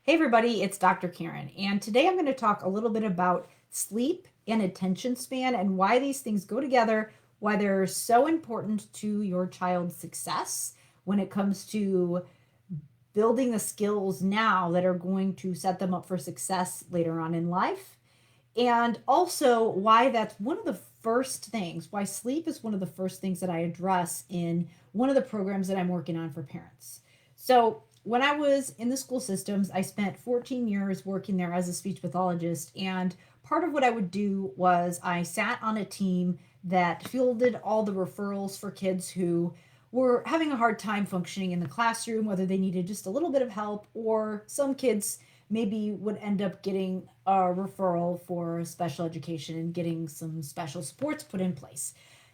Hey everybody, it's Dr. Karen, and today I'm going to talk a little bit about sleep and attention span and why these things go together, why they're so important to your child's success when it comes to building the skills now that are going to set them up for success later on in life, and also why that's one of the first things, why sleep is one of the first things that I address in one of the programs that I'm working on for parents. So, when I was in the school systems, I spent 14 years working there as a speech pathologist. And part of what I would do was I sat on a team that fielded all the referrals for kids who were having a hard time functioning in the classroom, whether they needed just a little bit of help, or some kids maybe would end up getting a referral for special education and getting some special supports put in place.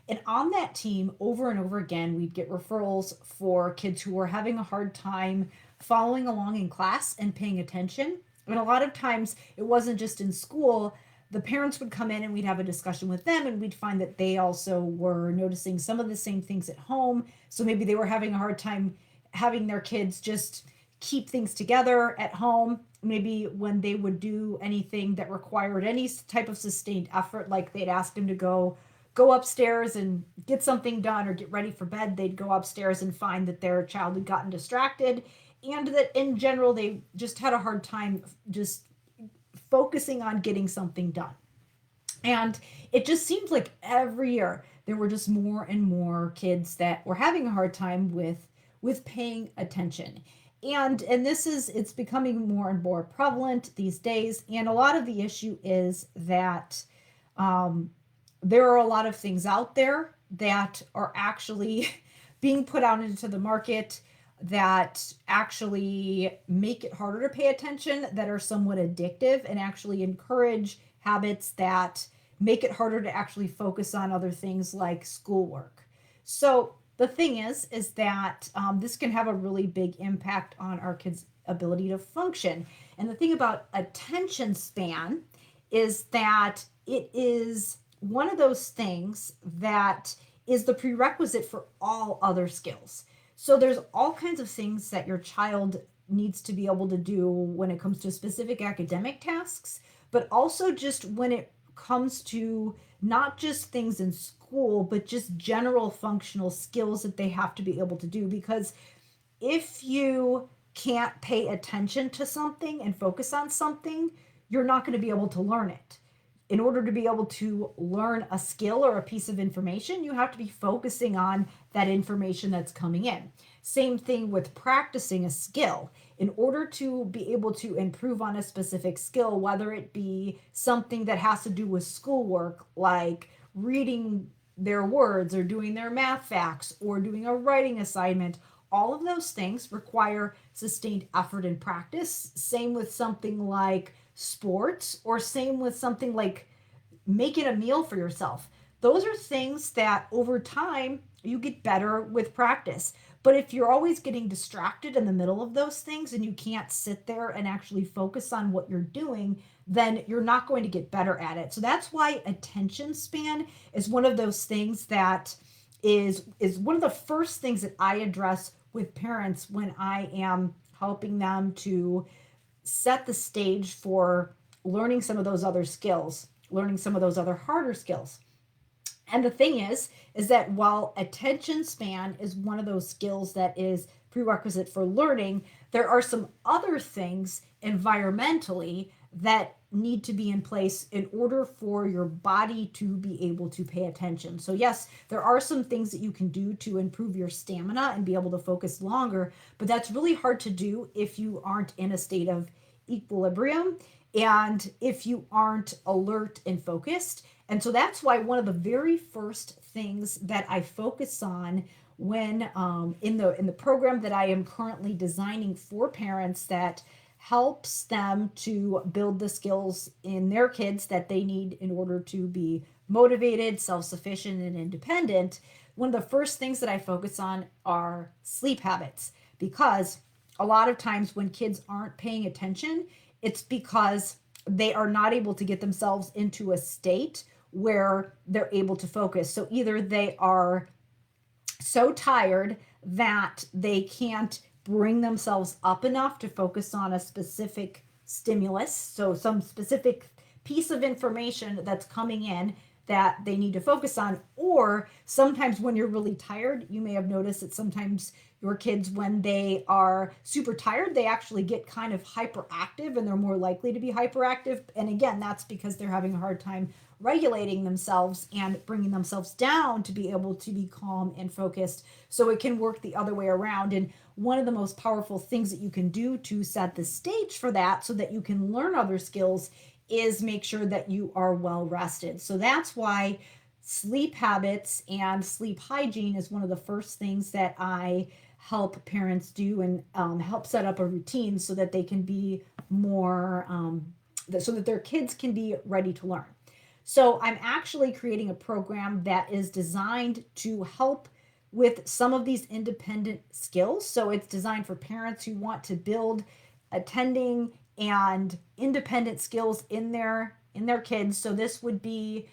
And on that team, over and over again, we'd get referrals for kids who were having a hard time following along in class and paying attention. And a lot of times it wasn't just in school. The parents would come in and we'd have a discussion with them, and we'd find that they also were noticing some of the same things at home. So maybe they were having a hard time having their kids just keep things together at home. Maybe when they would do anything that required any type of sustained effort, like they'd ask them to go upstairs and get something done or get ready for bed, they'd go upstairs and find that their child had gotten distracted, and that in general they just had a hard time just focusing on getting something done. And it just seemed like every year there were just more and more kids that were having a hard time with paying attention. And this is, it's becoming more and more prevalent these days. And a lot of the issue is that um, there are a lot of things out there that are actually being put out into the market that actually make it harder to pay attention, that are somewhat addictive, and actually encourage habits that make it harder to actually focus on other things like schoolwork. So the thing is that this can have a really big impact on our kids' ability to function. And the thing about attention span is that it is one of those things that is the prerequisite for all other skills. So there's all kinds of things that your child needs to be able to do when it comes to specific academic tasks, but also just when it comes to not just things in school, but just general functional skills that they have to be able to do. Because if you can't pay attention to something and focus on something, you're not going to be able to learn it. In order to be able to learn a skill or a piece of information, you have to be focusing on that information that's coming in. Same thing with practicing a skill. In order to be able to improve on a specific skill, whether it be something that has to do with schoolwork, like reading their words or doing their math facts or doing a writing assignment, all of those things require sustained effort and practice. Same with something like sports, or same with something like making a meal for yourself. Those are things that over time you get better with practice. But if you're always getting distracted in the middle of those things and you can't sit there and actually focus on what you're doing, then you're not going to get better at it. So that's why attention span is one of those things that is one of the first things that I address with parents when I am helping them to set the stage for learning some of those other skills, learning some of those other harder skills. And the thing is that while attention span is one of those skills that is prerequisite for learning, there are some other things environmentally that need to be in place in order for your body to be able to pay attention. So yes, there are some things that you can do to improve your stamina and be able to focus longer, but that's really hard to do if you aren't in a state of equilibrium and if you aren't alert and focused. And so that's why one of the very first things that I focus on when in the program that I am currently designing for parents that helps them to build the skills in their kids that they need in order to be motivated, self-sufficient, and independent, one of the first things that I focus on are sleep habits. Because a lot of times when kids aren't paying attention, it's because they are not able to get themselves into a state where they're able to focus. So either they are so tired that they can't bring themselves up enough to focus on a specific stimulus, so some specific piece of information that's coming in that they need to focus on. Or sometimes when you're really tired, you may have noticed that sometimes your kids, when they are super tired, they actually get kind of hyperactive, and they're more likely to be hyperactive. And again, that's because they're having a hard time regulating themselves and bringing themselves down to be able to be calm and focused. So it can work the other way around. And one of the most powerful things that you can do to set the stage for that so that you can learn other skills is make sure that you are well rested. So that's why sleep habits and sleep hygiene is one of the first things that I help parents do, and help set up a routine so that they can be more, so that their kids can be ready to learn. So I'm actually creating a program that is designed to help with some of these independent skills. So it's designed for parents who want to build attending and independent skills in their kids. So this would be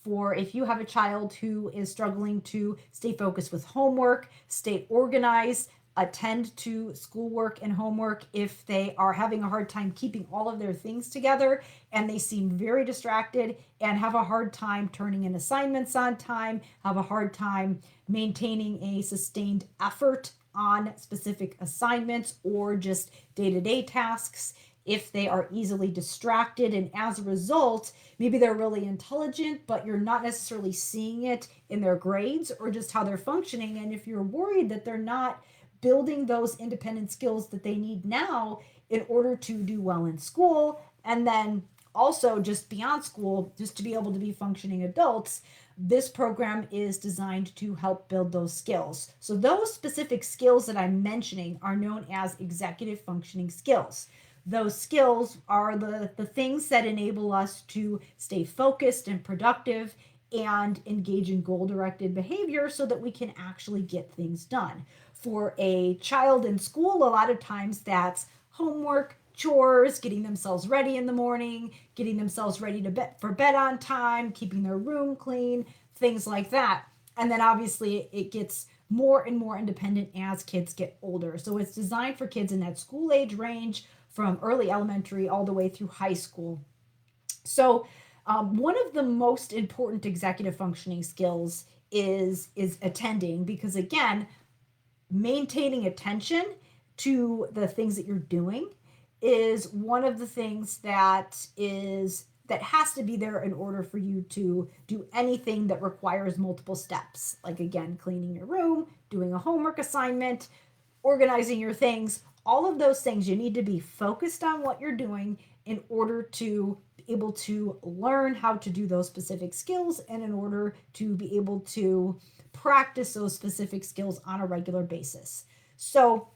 for if you have a child who is struggling to stay focused with homework, stay organized, attend to schoolwork and homework, if they are having a hard time keeping all of their things together and they seem very distracted and have a hard time turning in assignments on time, have a hard time maintaining a sustained effort on specific assignments or just day-to-day tasks, if they are easily distracted, and as a result, maybe they're really intelligent, but you're not necessarily seeing it in their grades or just how they're functioning. And if you're worried that they're not building those independent skills that they need now in order to do well in school, and then also just beyond school, just to be able to be functioning adults, this program is designed to help build those skills. So those specific skills that I'm mentioning are known as executive functioning skills. Those skills are the things that enable us to stay focused and productive and engage in goal-directed behavior so that we can actually get things done. For a child in school, a lot of times that's homework, chores, getting themselves ready in the morning, getting themselves ready for bed on time, keeping their room clean, things like that. And then obviously it gets more and more independent as kids get older. So it's designed for kids in that school age range from early elementary all the way through high school. So one of the most important executive functioning skills is attending, because again, maintaining attention to the things that you're doing is one of the things that has to be there in order for you to do anything that requires multiple steps. Like again, cleaning your room, doing a homework assignment, organizing your things, all of those things, you need to be focused on what you're doing in order to be able to learn how to do those specific skills, and in order to be able to practice those specific skills on a regular basis. So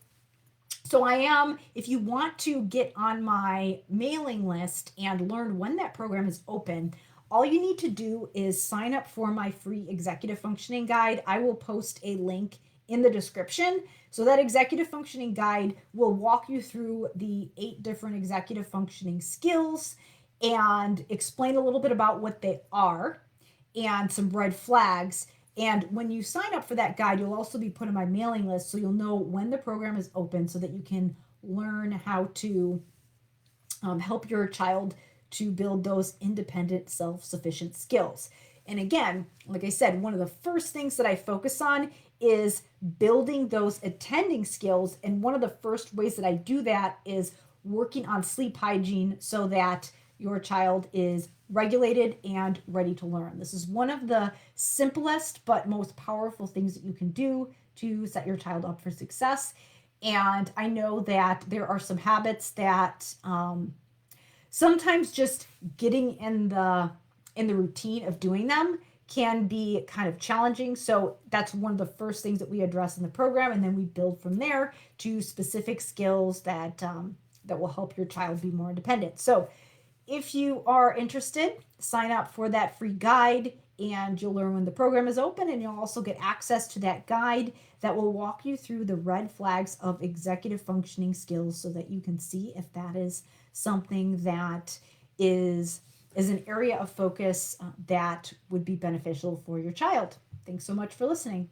if you want to get on my mailing list and learn when that program is open, all you need to do is sign up for my free executive functioning guide. I will post a link in the description. So that executive functioning guide will walk you through the 8 different executive functioning skills and explain a little bit about what they are and some red flags. And when you sign up for that guide, you'll also be put on my mailing list, so you'll know when the program is open so that you can learn how to help your child to build those independent, self-sufficient skills. And again, like I said, one of the first things that I focus on is building those attending skills. And one of the first ways that I do that is working on sleep hygiene so that your child is regulated and ready to learn. This is one of the simplest but most powerful things that you can do to set your child up for success. And I know that there are some habits that sometimes just getting in the routine of doing them can be kind of challenging. So that's one of the first things that we address in the program, and then we build from there to specific skills that that will help your child be more independent. So if you are interested, sign up for that free guide, and you'll learn when the program is open, and you'll also get access to that guide that will walk you through the red flags of executive functioning skills so that you can see if that is something that is an area of focus that would be beneficial for your child. Thanks so much for listening.